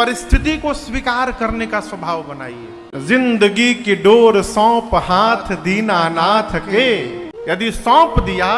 परिस्थिति को स्वीकार करने का स्वभाव बनाइए। जिंदगी की डोर सौंप हाथ दीनानाथ के, यदि सौंप दिया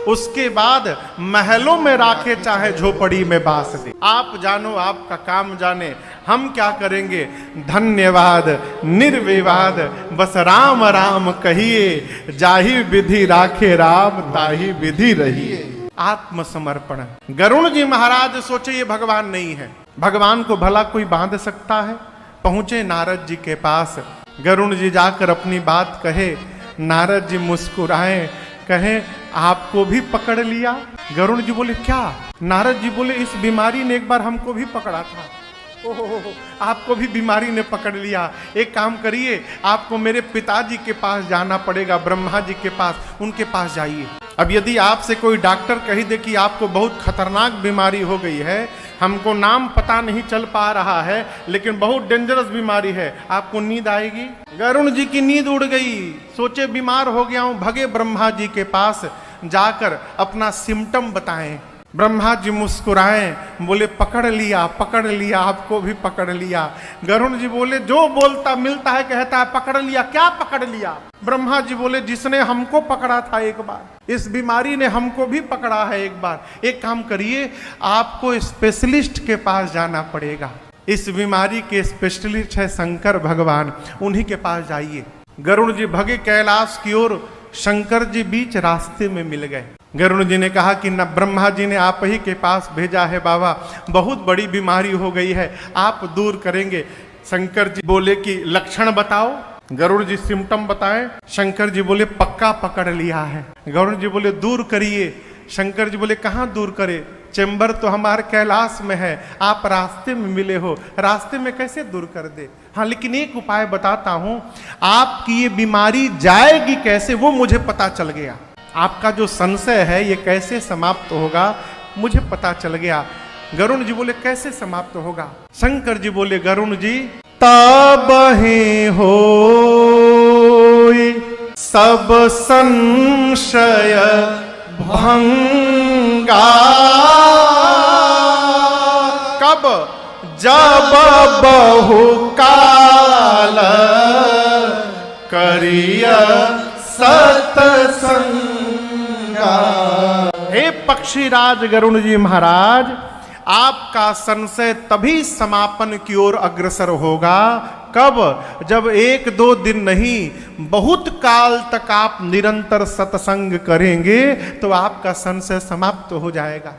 उसके बाद महलों में राखे चाहे झोपड़ी में बास दे। आप जानो आपका काम जाने, हम क्या करेंगे। धन्यवाद निर्विवाद बस राम राम कहिए, जाहि विधि राखे राम ताहि विधि रहिए। आत्मसमर्पण। गरुण जी महाराज सोचे ये भगवान नहीं है, भगवान को भला कोई बांध सकता है। पहुंचे नारद जी के पास, गरुण जी जाकर अपनी बात कहे। नारद जी मुस्कुराए, कहे आपको भी पकड़ लिया। गरुण जी बोले क्या? नारद जी बोले इस बीमारी ने एक बार हमको भी पकड़ा था। ओहो, आपको भी बीमारी ने पकड़ लिया। एक काम करिए, आपको मेरे पिताजी के पास जाना पड़ेगा, ब्रह्मा जी के पास, उनके पास जाइए। अब यदि आपसे कोई डॉक्टर कही दे कि आपको बहुत खतरनाक बीमारी हो गई है, हमको नाम पता नहीं चल पा रहा है लेकिन बहुत डेंजरस बीमारी है, आपको नींद आएगी? गरुण जी की नींद उड़ गई, सोचे बीमार हो गया हूं, भगे ब्रह्मा जी के पास, जाकर अपना सिम्टम बताएं। ब्रह्मा जी मुस्कुराए, बोले पकड़ लिया, आपको भी पकड़ लिया। गरुण जी बोले जो बोलता मिलता है कहता है पकड़ लिया, क्या पकड़ लिया? ब्रह्मा जी बोले जिसने हमको पकड़ा था एक बार, इस बीमारी ने हमको भी पकड़ा है एक बार। एक काम करिए, आपको स्पेशलिस्ट के पास जाना पड़ेगा। इस बीमारी के स्पेशलिस्ट है शंकर भगवान, उन्हीं के पास जाइए। गरुण जी भगे कैलाश की ओर, शंकर जी बीच रास्ते में मिल गए। गरुण जी ने कहा कि न ब्रह्मा जी ने आप ही के पास भेजा है बाबा, बहुत बड़ी बीमारी हो गई है, आप दूर करेंगे। शंकर जी बोले कि लक्षण बताओ। गरुड़ जी सिम्टम बताएं। शंकर जी बोले पक्का पकड़ लिया है। गरुड़ जी बोले दूर करिए। शंकर जी बोले कहाँ दूर करे? चेंबर तो हमारे कैलाश में है, आप रास्ते में मिले हो, रास्ते में कैसे दूर कर दे? हाँ लेकिन एक उपाय बताता हूं, आपकी ये बीमारी जाएगी कैसे वो मुझे पता चल गया। आपका जो संशय है ये कैसे समाप्त होगा मुझे पता चल गया। गरुण जी बोले कैसे समाप्त होगा? शंकर जी बोले गरुण जी तब ही हो सब संशय भंगा, कब? जब बहु काल करिय सतसंगा। हे पक्षीराज गरुण जी महाराज, आपका संशय तभी समापन की ओर अग्रसर होगा। कब? जब एक दो दिन नहीं, बहुत काल तक आप निरंतर सत्संग करेंगे तो आपका संशय समाप्त हो जाएगा।